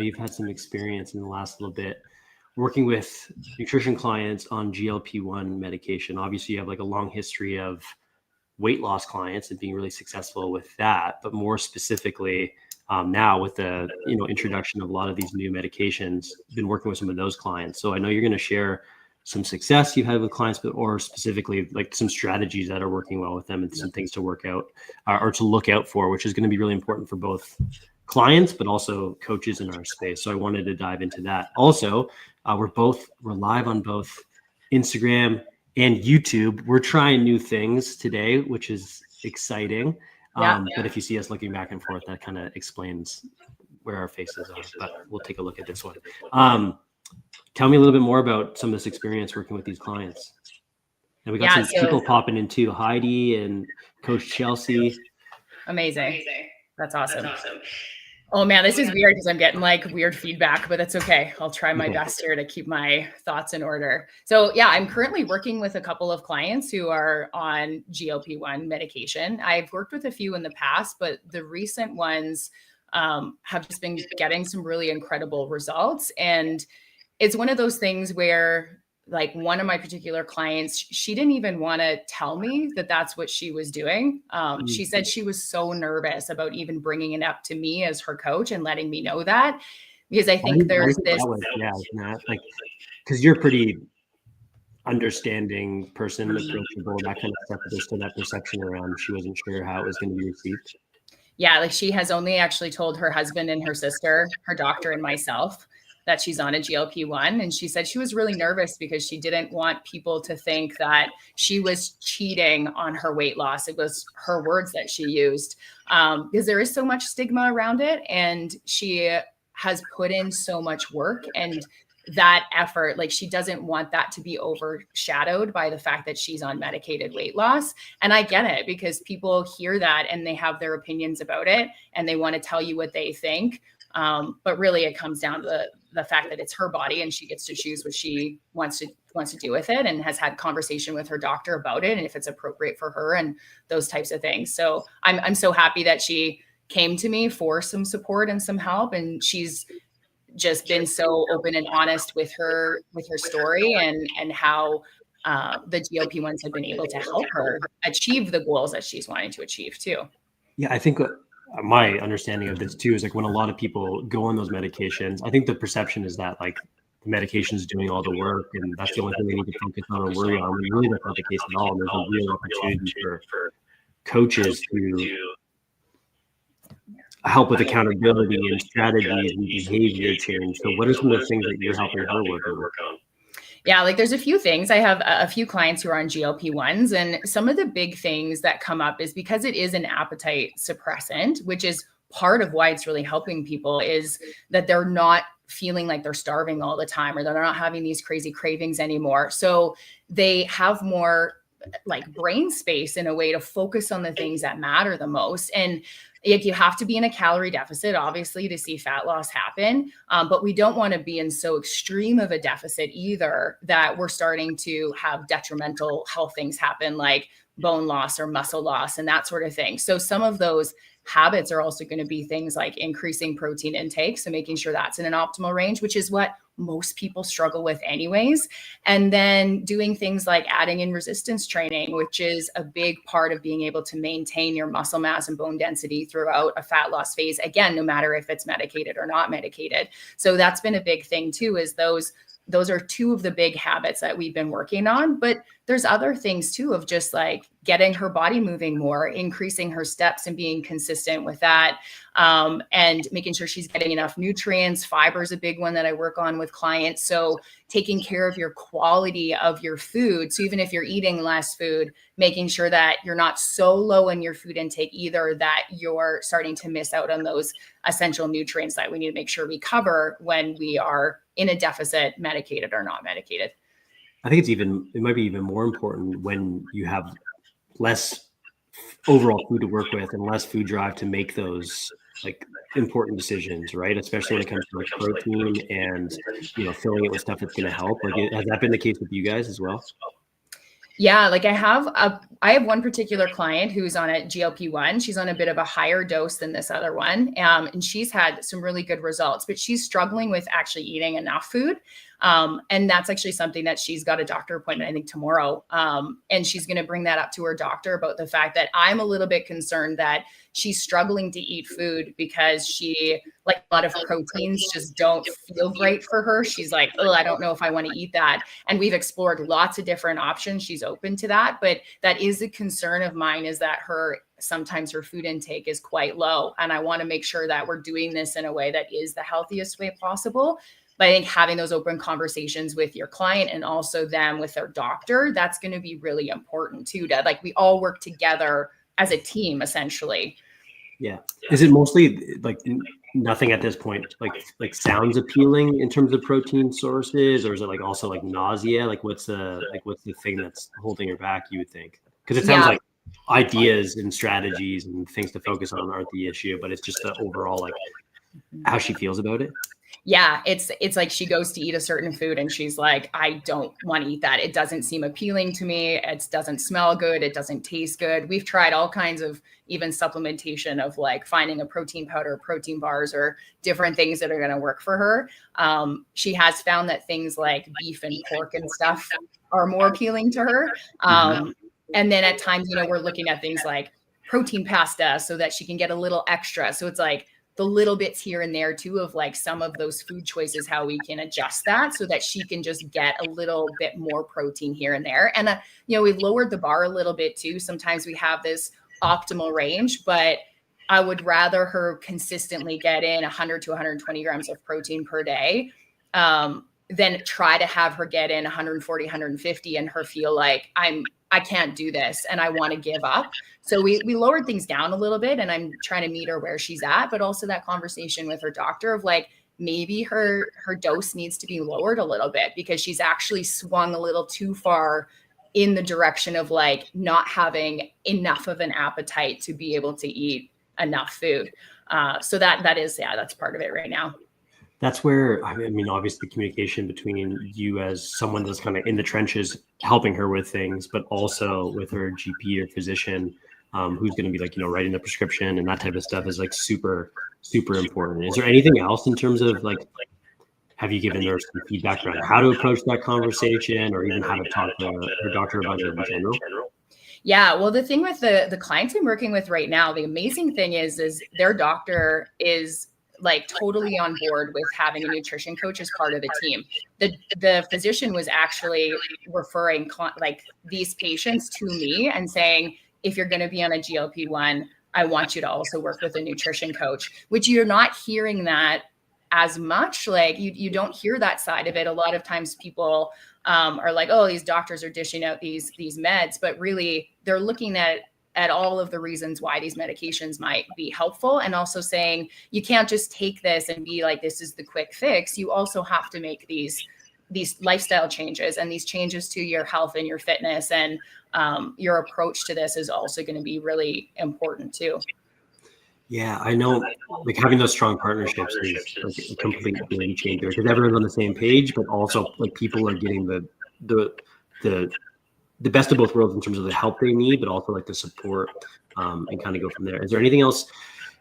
you've had some experience in the last little bit working with nutrition clients on GLP-1 medication. Obviously, you have like a long history of weight loss clients and being really successful with that, but more specifically now with the introduction of a lot of these new medications, been working with some of those clients. So I know you're going to share some success you've had with clients, but or specifically like some strategies that are working well with them and some things to work out or to look out for, which is going to be really important for both clients, but also coaches in our space. So I wanted to dive into that. Also, we're live on both Instagram and YouTube. We're trying new things today, which is exciting. But if you see us looking back and forth, that kind of explains where our faces are, but we'll take a look at this one. Tell me a little bit more about some of this experience working with these clients. And we got some people popping in too, Heidi and Coach Chelsea. Amazing. That's awesome. Oh man, this is weird because I'm getting like weird feedback, but that's okay. I'll try my best here to keep my thoughts in order. So yeah, I'm currently working with a couple of clients who are on GLP-1 medication. I've worked with a few in the past, but the recent ones have just been getting some really incredible results. And it's one of those things where like one of my particular clients, she didn't even want to tell me that that's what she was doing. She said she was so nervous about even bringing it up to me as her coach and letting me know that, because I think there's this. Like, because you're a pretty understanding person, approachable, that kind of stuff. But there's still that perception around she wasn't sure how it was going to be received. Yeah, like she has only actually told her husband and her sister, her doctor and myself, that she's on a GLP-1. And she said she was really nervous because she didn't want people to think that she was cheating on her weight loss. It was her words that she used, because there is so much stigma around it. And she has put in so much work and that effort, like she doesn't want that to be overshadowed by the fact that she's on medicated weight loss. And I get it, because people hear that and they have their opinions about it and they want to tell you what they think. But really it comes down to the fact that it's her body and she gets to choose what she wants to do with it, and has had conversation with her doctor about it and if it's appropriate for her and those types of things. So I'm so happy that she came to me for some support and some help. And she's just been so open and honest with her story and how the GLP-1s have been able to help her achieve the goals that she's wanting to achieve too. Yeah, I think my understanding of this too is like when a lot of people go on those medications, I think the perception is that like the medication is doing all the work and that's the only thing they need to focus on or worry on. And really, that's not the case at all. And there's a real opportunity for coaches to help with accountability and strategies and behavior change. So what are some of the things that you're helping her work on? Yeah, like there's a few things. I have a few clients who are on GLP-1s, and some of the big things that come up is because it is an appetite suppressant, which is part of why it's really helping people, is that they're not feeling like they're starving all the time, or they're not having these crazy cravings anymore. So they have more like brain space in a way to focus on the things that matter the most. And you have to be in a calorie deficit, obviously, to see fat loss happen. But we don't want to be in so extreme of a deficit either that we're starting to have detrimental health things happen, like bone loss or muscle loss and that sort of thing. So some of those habits are also going to be things like increasing protein intake. So making sure that's in an optimal range, which is what most people struggle with anyways. And then doing things like adding in resistance training, which is a big part of being able to maintain your muscle mass and bone density throughout a fat loss phase. Again, no matter if it's medicated or not medicated. So that's been a big thing too, is those are two of the big habits that we've been working on. But there's other things too, of just like getting her body moving more, increasing her steps and being consistent with that, and making sure she's getting enough nutrients. Fiber is a big one that I work on with clients. So taking care of your quality of your food. So even if you're eating less food, making sure that you're not so low in your food intake either that you're starting to miss out on those essential nutrients that we need to make sure we cover when we are in a deficit, medicated or not medicated. I think it might be even more important when you have less overall food to work with and less food drive to make those like important decisions, right? Especially when it comes to like protein and, filling it with stuff that's going to help. Like, has that been the case with you guys as well? Yeah, like I have one particular client who's on a GLP-1. She's on a bit of a higher dose than this other one. And she's had some really good results, but she's struggling with actually eating enough food. And that's actually something that she's got a doctor appointment, I think tomorrow. And she's going to bring that up to her doctor about the fact that I'm a little bit concerned that she's struggling to eat food because she, like, a lot of proteins just don't feel great for her. She's like, oh, I don't know if I want to eat that. And we've explored lots of different options. She's open to that, but that is a concern of mine, is that sometimes her food intake is quite low. And I want to make sure that we're doing this in a way that is the healthiest way possible. But I think having those open conversations with your client and also them with their doctor, that's going to be really important too, to, like, we all work together as a team, essentially. Yeah. Is it mostly like nothing at this point, like sounds appealing in terms of protein sources, or is it like also like nausea? Like what's the thing that's holding her back, you would think? Because it sounds like ideas and strategies and things to focus on aren't the issue, but it's just the overall, like, how she feels about it. Yeah, it's like she goes to eat a certain food and she's like, I don't want to eat that. It doesn't seem appealing to me. It doesn't smell good. It doesn't taste good. We've tried all kinds of even supplementation of like finding a protein powder, protein bars, or different things that are going to work for her. She has found that things like beef and pork and stuff are more appealing to her. And then at times, we're looking at things like protein pasta so that she can get a little extra. So it's like the little bits here and there too of like some of those food choices, how we can adjust that so that she can just get a little bit more protein here and there. And, we've lowered the bar a little bit too. Sometimes we have this optimal range, but I would rather her consistently get in 100 to 120 grams of protein per day than try to have her get in 140, 150 and her feel like I can't do this and I want to give up. So we lowered things down a little bit, and I'm trying to meet her where she's at, but also that conversation with her doctor of like, maybe her dose needs to be lowered a little bit because she's actually swung a little too far in the direction of like not having enough of an appetite to be able to eat enough food. So that's part of it right now. That's where, I mean, obviously communication between you as someone that's kind of in the trenches helping her with things, but also with her GP or physician, who's going to be like, writing the prescription and that type of stuff is like super, super important. Is there anything else in terms of like, have you given her some feedback around how to approach that conversation, or even how to talk to her doctor about it in general? Yeah, well, the thing with the clients I'm working with right now, the amazing thing is their doctor is like totally on board with having a nutrition coach as part of the team. The physician was actually referring like these patients to me and saying, if you're going to be on a GLP-1, I want you to also work with a nutrition coach, which you're not hearing that as much. Like you don't hear that side of it. A lot of times people are like, oh, these doctors are dishing out these meds, but really they're looking at all of the reasons why these medications might be helpful, and also saying you can't just take this and be like, this is the quick fix. You also have to make these lifestyle changes and these changes to your health and your fitness, and your approach to this is also going to be really important too. Yeah, I know, like having those strong partnerships is like a complete game changer because everyone's on the same page, but also like people are getting the best of both worlds in terms of the help they need, but also like the support, and kind of go from there. Is there anything else,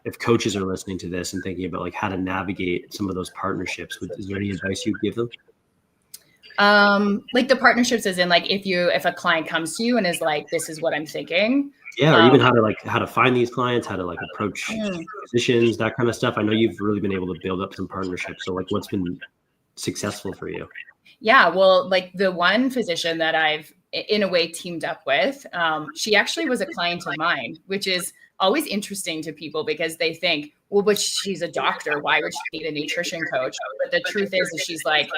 if coaches are listening to this and thinking about like how to navigate some of those partnerships, is there any advice you'd give them? Like the partnerships as in like, if a client comes to you and is like, this is what I'm thinking. Yeah. Or even how to find these clients, how to like approach physicians, that kind of stuff. I know you've really been able to build up some partnerships. So like what's been successful for you? Yeah, well, like the one physician that I've in a way teamed up with, she actually was a client of mine, which is always interesting to people because they think, well, but she's a doctor. Why would she need a nutrition coach? But the truth is she's like,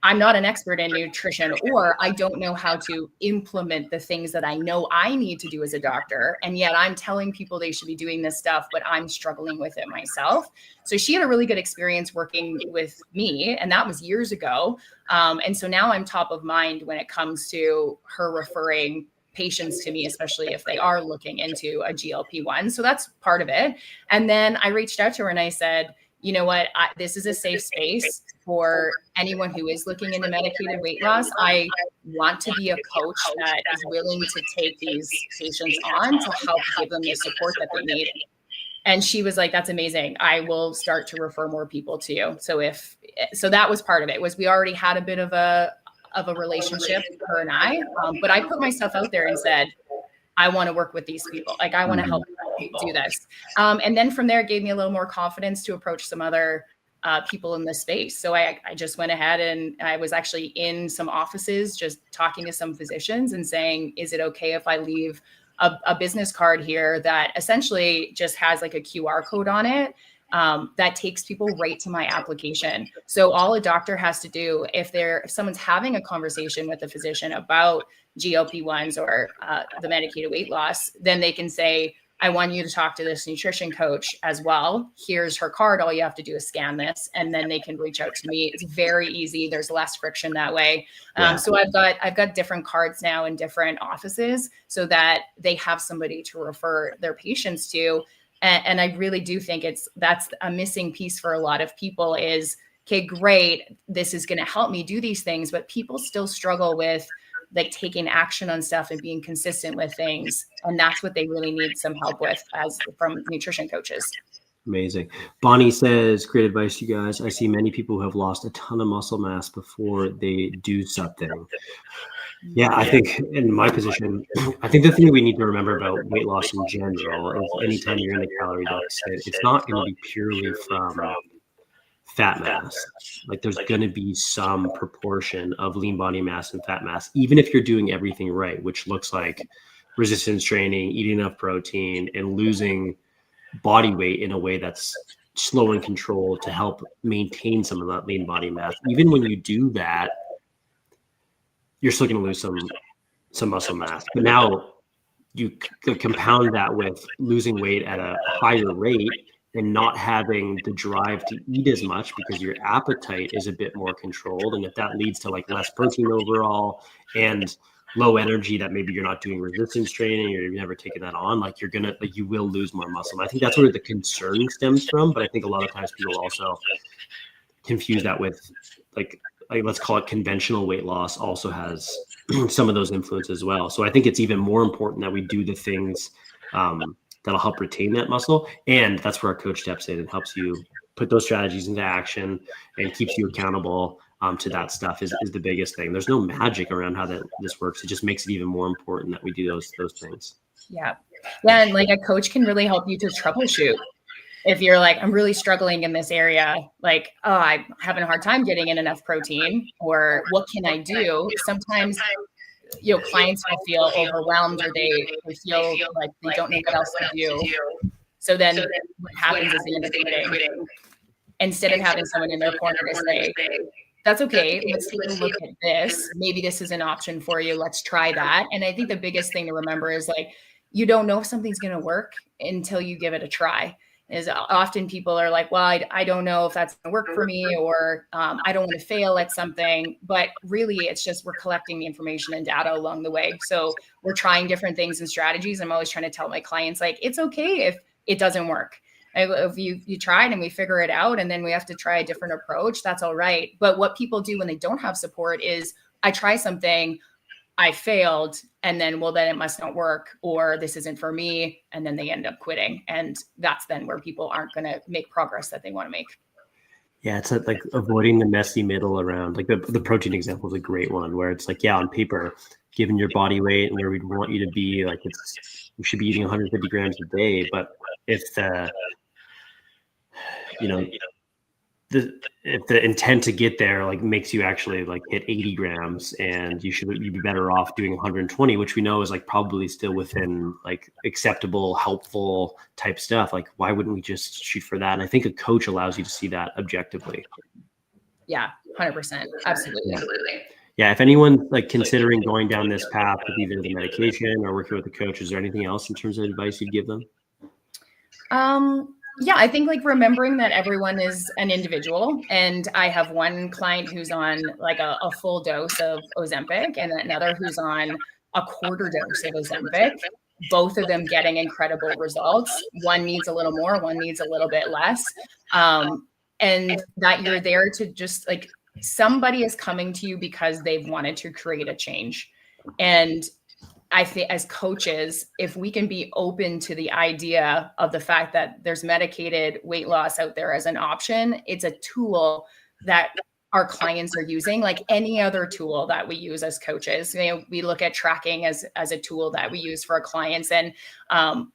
I'm not an expert in nutrition, or I don't know how to implement the things that I know I need to do as a doctor. And yet I'm telling people they should be doing this stuff, but I'm struggling with it myself. So she had a really good experience working with me, and that was years ago. And so now I'm top of mind when it comes to her referring patients to me, especially if they are looking into a GLP-1. So that's part of it. And then I reached out to her and I said, you know what, this is a safe space for anyone who is looking into medicated weight loss. I want to be a coach that is willing to take these patients on to help give them the support that they need. And she was like, that's amazing. I will start to refer more people to you. So that was part of it, was we already had a bit of a relationship, her and I, but I put myself out there and said, I want to work with these people. Like, I want to help people do this. And then from there, it gave me a little more confidence to approach some other people in the space. So I just went ahead and I was actually in some offices, just talking to some physicians and saying, is it okay if I leave a business card here that essentially just has like a QR code on it that takes people right to my application? So all a doctor has to do, if someone's having a conversation with a physician about GLP-1s or the medicated weight loss, then they can say, I want you to talk to this nutrition coach as well. Here's her card. All you have to do is scan this, and then they can reach out to me. It's very easy. There's less friction that way. So I've got different cards now in different offices so that they have somebody to refer their patients to. And I really do think that's a missing piece for a lot of people is, okay, great, this is going to help me do these things, but people still struggle with like taking action on stuff and being consistent with things. And that's what they really need some help with from nutrition coaches. Amazing. Bonnie says, great advice, you guys. I see many people who have lost a ton of muscle mass before they do something. Yeah, I think in my position, I think the thing we need to remember about weight loss in general is anytime you're in a calorie deficit, it's not going to be purely from fat mass. Like, there's going to be some proportion of lean body mass and fat mass, even if you're doing everything right, which looks like resistance training, eating enough protein, and losing body weight in a way that's slow and controlled to help maintain some of that lean body mass. Even when you do that, you're still going to lose some muscle mass. But now you compound that with losing weight at a higher rate and not having the drive to eat as much because your appetite is a bit more controlled. And if that leads to like less protein overall and low energy, that maybe you're not doing resistance training or you've never taken that on, like you will lose more muscle. And I think that's where the concern stems from. But I think a lot of times people also confuse that with like let's call it conventional weight loss also has some of those influences as well. So I think it's even more important that we do the things that'll help retain that muscle. And that's where our coach steps in and helps you put those strategies into action and keeps you accountable to that stuff is the biggest thing. There's no magic around how this works. It just makes it even more important that we do those things. Yeah. And like a coach can really help you to troubleshoot. If you're like, I'm really struggling in this area, like, oh, I'm having a hard time getting in enough protein, or what can I do? Sometimes, clients will feel overwhelmed or they feel like they don't know what else to do. So then what happens is they end up quitting. Instead of having someone in their corner to say, that's okay, let's take a look at this. Maybe this is an option for you. Let's try that. And I think the biggest thing to remember is like, you don't know if something's going to work until you give it a try. Is often people are like, well, I don't know if that's going to work for me, or I don't want to fail at something. But really, it's just we're collecting the information and data along the way. So we're trying different things and strategies. I'm always trying to tell my clients, like, it's okay if it doesn't work. If you tried and we figure it out and then we have to try a different approach, that's all right. But what people do when they don't have support is I try something, I failed, and then it must not work, or this isn't for me. And then they end up quitting. And that's then where people aren't going to make progress that they want to make. Yeah. It's like avoiding the messy middle around, like the protein example is a great one where it's like, yeah, on paper, given your body weight and where we'd want you to be, like you should be eating 150 grams a day. But if if the intent to get there like makes you actually like hit 80 grams and you'd be better off doing 120, which we know is like probably still within like acceptable, helpful type stuff. Like, why wouldn't we just shoot for that? And I think a coach allows you to see that objectively. Yeah, 100%. Absolutely. Yeah. If anyone's like considering going down this path with either the medication or working with the coach, is there anything else in terms of advice you'd give them? Yeah, I think like remembering that everyone is an individual, and I have one client who's on like a full dose of Ozempic and another who's on a quarter dose of Ozempic. both of them getting incredible results. One needs a little more, one needs a little bit less. And that you're there to just like, somebody is coming to you because they've wanted to create a change. And I think as coaches, if we can be open to the idea of the fact that there's medicated weight loss out there as an option, it's a tool that our clients are using like any other tool that we use as coaches. You know, we look at tracking as a tool that we use for our clients. And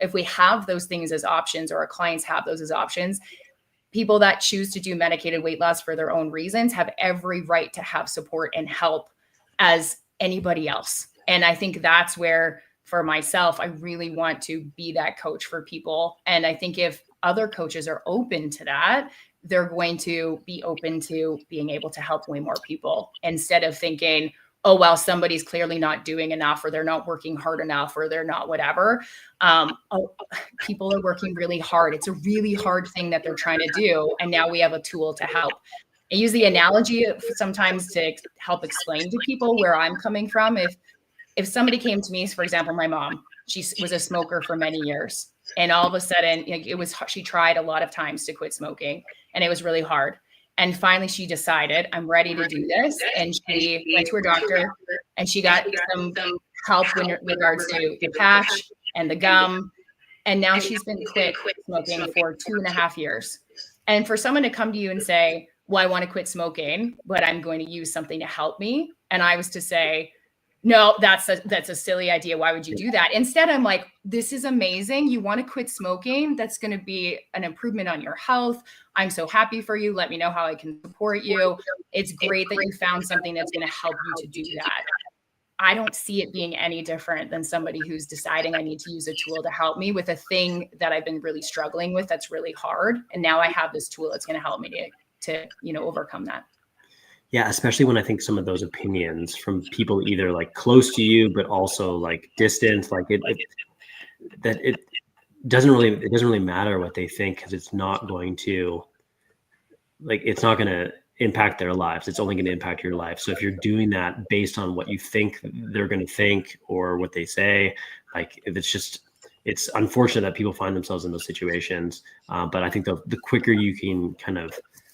if we have those things as options, or our clients have those as options, people that choose to do medicated weight loss for their own reasons have every right to have support and help as anybody else. And I think that's where, for myself, I really want to be that coach for people. And I think if other coaches are open to that, they're going to be open to being able to help way more people, instead of thinking, oh, well, somebody's clearly not doing enough, or they're not working hard enough, or they're not whatever. People are working really hard. It's a really hard thing that they're trying to do. And now we have a tool to help. I use the analogy sometimes to help explain to people where I'm coming from. If somebody came to me, for example, my mom, she was a smoker for many years. And all of a sudden, she tried a lot of times to quit smoking, and it was really hard. And finally, she decided, I'm ready to do this. And she went to her doctor, and she got some help in regards to the patch and the gum. And now she's been quit smoking for 2.5 years. And for someone to come to you and say, well, I want to quit smoking, but I'm going to use something to help me. And I was to say, no, that's a silly idea. Why would you do that? Instead, I'm like, this is amazing. You want to quit smoking? That's going to be an improvement on your health. I'm so happy for you. Let me know how I can support you. It's great that you found something that's going to help you to do that. I don't see it being any different than somebody who's deciding I need to use a tool to help me with a thing that I've been really struggling with that's really hard. And now I have this tool that's going to help me to overcome that. Yeah, especially when I think some of those opinions from people either like close to you, but also like distant, like it doesn't really matter what they think, because it's not going to impact their lives. It's only going to impact your life. So if you're doing that based on what you think they're going to think or what they say, like it's unfortunate that people find themselves in those situations. But I think the quicker you can kind of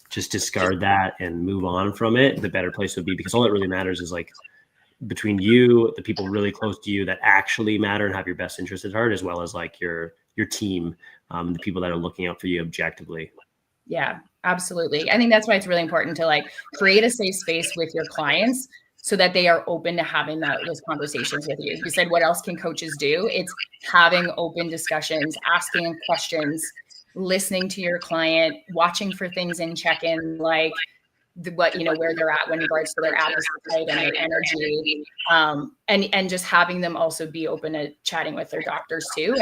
just discard that and move on from it, the better place would be, because all that really matters is like between you, the people really close to you that actually matter and have your best interests at heart, as well as like your team, the people that are looking out for you objectively. Yeah, absolutely. I think that's why it's really important to like create a safe space with your clients so that they are open to having those conversations with you. You said, what else can coaches do? It's having open discussions, asking questions, listening to your client, watching for things in check-in, like where they're at when regards to their appetite and their energy, and just having them also be open to chatting with their doctors too,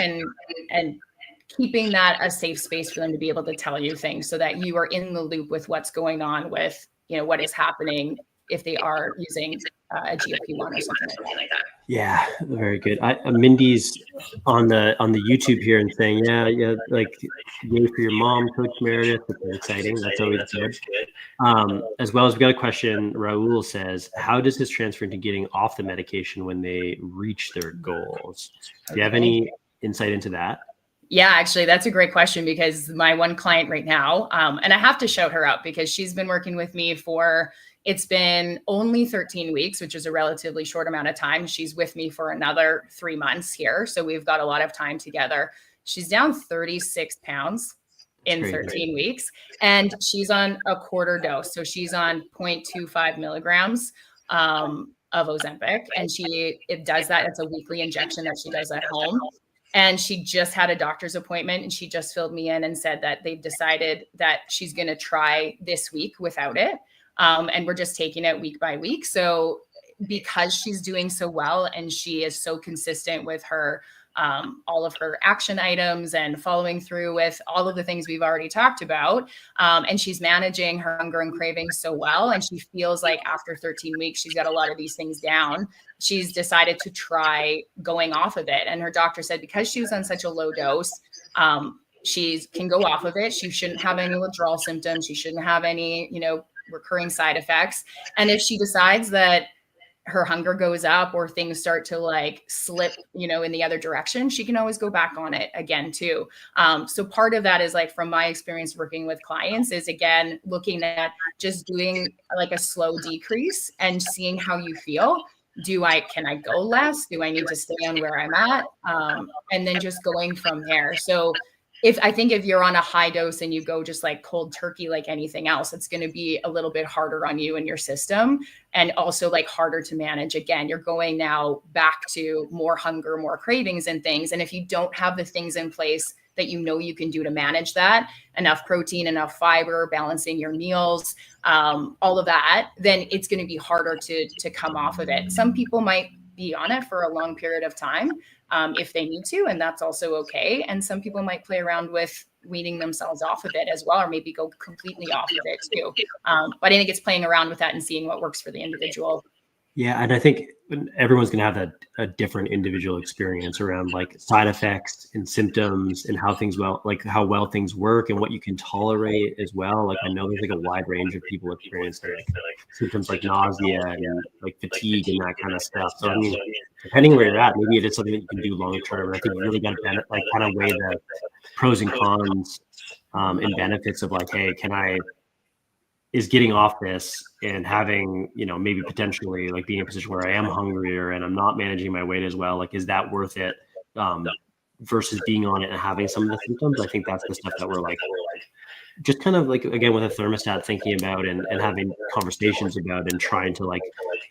and keeping that a safe space for them to be able to tell you things, so that you are in the loop with what's going on with what is happening if they are using a GLP-1 or something like that. Yeah, very good. Mindy's on the YouTube here and saying, yeah, like yay for your mom, Coach Meredith. That's very exciting. That's always good. As well as we got a question. Raul says, how does this transfer into getting off the medication when they reach their goals? Do you have any insight into that? Yeah, actually, that's a great question, because my one client right now, and I have to shout her out because she's been working with me it's been only 13 weeks, which is a relatively short amount of time. She's with me for another 3 months here. So we've got a lot of time together. She's down 36 pounds in 13 weeks, and she's on a quarter dose. So she's on 0.25 milligrams of Ozempic. And it does that. It's a weekly injection that she does at home. And she just had a doctor's appointment, and she just filled me in and said that they've decided that she's going to try this week without it. And we're just taking it week by week. So because she's doing so well and she is so consistent with her, all of her action items and following through with all of the things we've already talked about, and she's managing her hunger and cravings so well, and she feels like after 13 weeks, she's got a lot of these things down, she's decided to try going off of it. And her doctor said, because she was on such a low dose, she can go off of it. She shouldn't have any withdrawal symptoms. She shouldn't have any, recurring side effects. And if she decides that her hunger goes up or things start to like slip, in the other direction, she can always go back on it again too. So part of that is like, from my experience working with clients, is again, looking at just doing like a slow decrease and seeing how you feel. Can I go less? Do I need to stay on where I'm at? And then just going from there. So if you're on a high dose and you go just like cold turkey, like anything else, it's going to be a little bit harder on you and your system, and also like harder to manage. Again, you're going now back to more hunger, more cravings and things. And if you don't have the things in place that you can do to manage that, enough protein, enough fiber, balancing your meals, all of that, then it's going to be harder to come off of it. Some people might be on it for a long period of time, if they need to, and that's also okay. And some people might play around with weaning themselves off of it as well, or maybe go completely off of it too. But I think it's playing around with that and seeing what works for the individual. Yeah, and I think everyone's going to have a different individual experience around like side effects and symptoms and how how well things work and what you can tolerate as well. Like I know there's like a wide range of people experiencing like symptoms like nausea and like fatigue and that kind of stuff. So I mean, depending where you're at, maybe it is something that you can do long term. I think you really got to like kind of weigh the pros and cons and benefits of like, hey, is getting off this and having, maybe potentially like being in a position where I am hungrier and I'm not managing my weight as well. Like, is that worth it? Versus being on it and having some of the symptoms. I think that's the stuff that we're like, just kind of like, again, with a thermostat thinking about and having conversations about and trying to like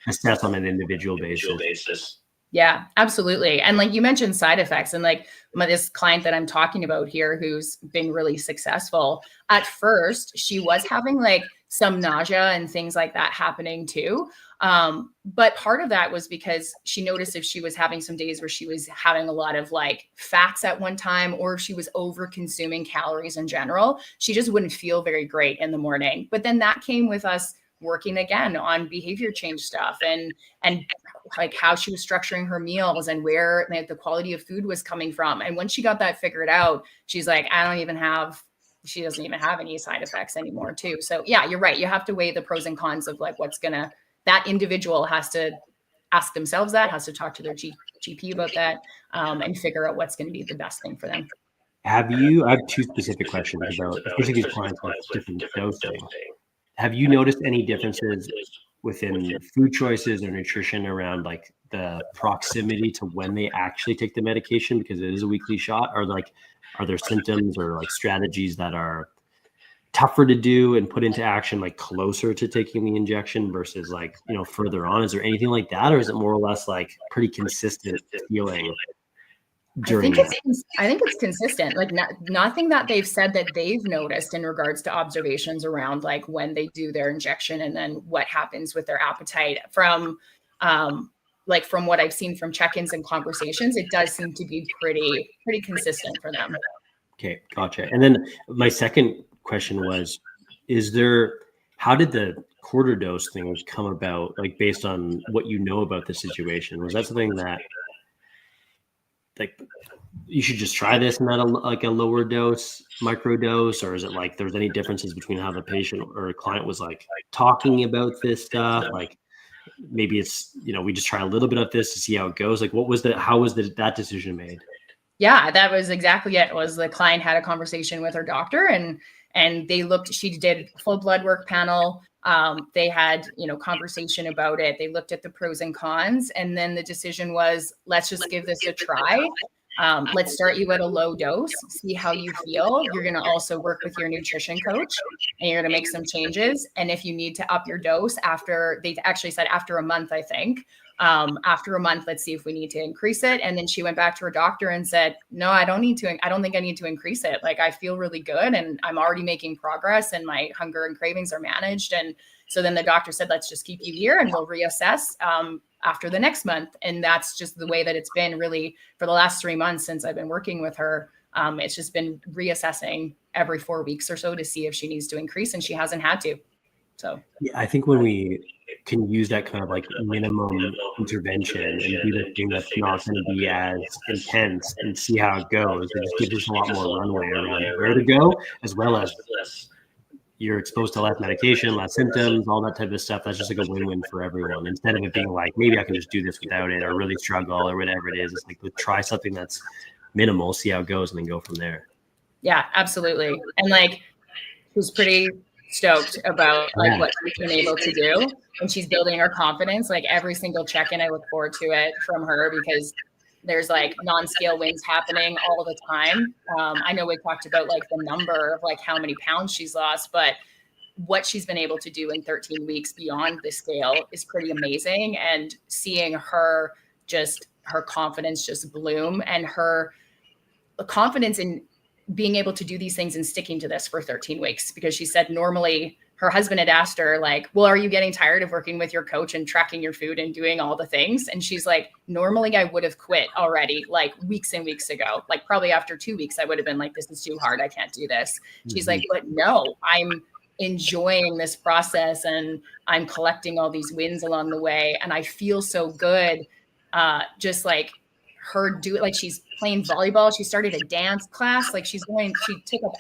assess on an individual basis. Yeah, absolutely. And like you mentioned side effects, and like this client that I'm talking about here, who's been really successful, at first she was having like some nausea and things like that happening too. But part of that was because she noticed if she was having some days where she was having a lot of like fats at one time, or if she was over consuming calories in general, she just wouldn't feel very great in the morning. But then that came with us working again on behavior change stuff and like how she was structuring her meals and where the quality of food was coming from. And when she got that figured out, she's like, she doesn't even have any side effects anymore too. So yeah, you're right. You have to weigh the pros and cons of like that individual has to ask themselves has to talk to their GP about that, and figure out what's going to be the best thing for them. I have two specific questions about, especially these clients with different dosing. Have you noticed any differences within food choices or nutrition around like the proximity to when they actually take the medication, because it is a weekly shot, or like, are there symptoms or like strategies that are tougher to do and put into action like closer to taking the injection versus like, further on? Is there anything like that, or is it more or less like pretty consistent feeling? I think it's consistent. Like nothing that they've said that they've noticed in regards to observations around like when they do their injection and then what happens with their appetite. From what I've seen from check-ins and conversations, it does seem to be pretty consistent for them. Okay, gotcha. And then my second question was, how did the quarter dose thing come about? Like based on what you know about the situation, was that something that like you should just try this and not a lower dose, micro dose, or is it like there's any differences between how the patient or client was like talking about this stuff? Like maybe it's, we just try a little bit of this to see how it goes. Like how was that decision made? Yeah, that was exactly it. Was the client had a conversation with her doctor and she did full blood work panel. They had, conversation about it. They looked at the pros and cons, and then the decision was, let's just give this a try. Let's start you at a low dose, see how you feel. You're going to also work with your nutrition coach and you're going to make some changes. And if you need to up your dose they actually said after a month, I think, after a month, let's see if we need to increase it. And then she went back to her doctor and said, no, I don't think I need to increase it. Like I feel really good and I'm already making progress and my hunger and cravings are managed. And so then the doctor said, let's just keep you here and we'll reassess after the next month. And that's just the way that it's been really for the last 3 months since I've been working with her. It's just been reassessing every 4 weeks or so to see if she needs to increase, and she hasn't had to. So yeah, I think when we can use that kind of like minimum intervention and do the thing that's not going to be as intense and see how it goes, it just gives us a lot more runway around where to go, as well as you're exposed to less medication, less symptoms, all that type of stuff. That's just like a win-win for everyone. Instead of it being like, maybe I can just do this without it or really struggle or whatever it is. It's like, try something that's minimal, see how it goes, and then go from there. Yeah, absolutely. And like, she's pretty stoked about like what she's been able to do, and she's building her confidence. Like every single check-in, I look forward to it from her because there's like non-scale wins happening all the time. I know we talked about like the number of like how many pounds she's lost, but what she's been able to do in 13 weeks beyond the scale is pretty amazing. And seeing her confidence just bloom, and her confidence in being able to do these things and sticking to this for 13 weeks, because she said normally her husband had asked her like, well, are you getting tired of working with your coach and tracking your food and doing all the things? And she's like, normally I would have quit already like weeks and weeks ago. Like probably after 2 weeks, I would have been like, this is too hard. I can't do this. She's like, but no, I'm enjoying this process and I'm collecting all these wins along the way. And I feel so good. Just like her do it. Like she's playing volleyball. She started a dance class. Like she took up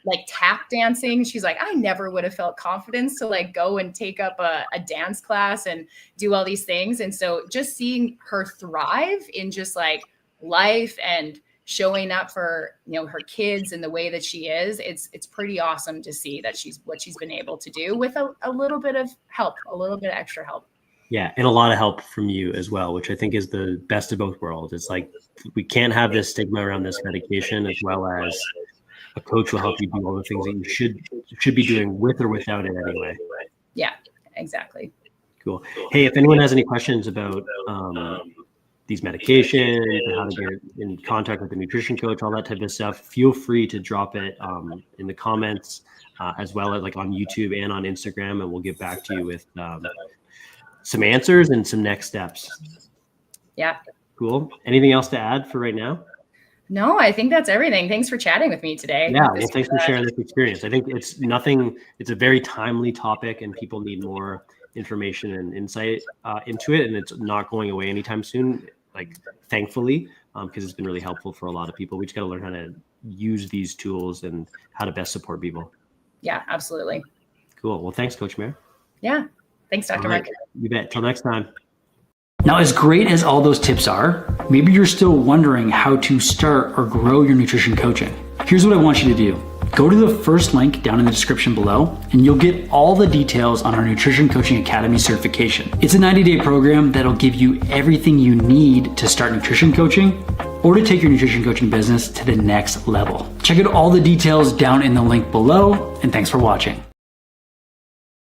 like tap dancing. She's like, I never would have felt confidence to like go and take up a dance class and do all these things. And so just seeing her thrive in just like life and showing up for, you know, her kids in the way that she is, it's pretty awesome to see that what she's been able to do with a little bit of help, a little bit of extra help. Yeah. And a lot of help from you as well, which I think is the best of both worlds. It's like, we can't have this stigma around this medication, as well as a coach will help you do all the things that you should be doing with or without it anyway. Yeah, exactly. Cool. Hey, if anyone has any questions about these medications, how to get in contact with the nutrition coach, all that type of stuff, feel free to drop it in the comments, as well as like on YouTube and on Instagram, and we'll get back to you with some answers and some next steps. Yeah. Cool. Anything else to add for right now? No, I think that's everything. Thanks for chatting with me today. Yeah, well, thanks for sharing this experience. I think it's a very timely topic, and people need more information and insight into it. And it's not going away anytime soon, like thankfully, because it's been really helpful for a lot of people. We just got to learn how to use these tools and how to best support people. Yeah, absolutely. Cool. Well, thanks, Coach Mare. Yeah. Thanks, Dr. Mark. You bet. Till next time. Now, as great as all those tips are, maybe you're still wondering how to start or grow your nutrition coaching. Here's what I want you to do. Go to the first link down in the description below, and you'll get all the details on our Nutrition Coaching Academy certification. It's a 90-day program that'll give you everything you need to start nutrition coaching or to take your nutrition coaching business to the next level. Check out all the details down in the link below, and thanks for watching.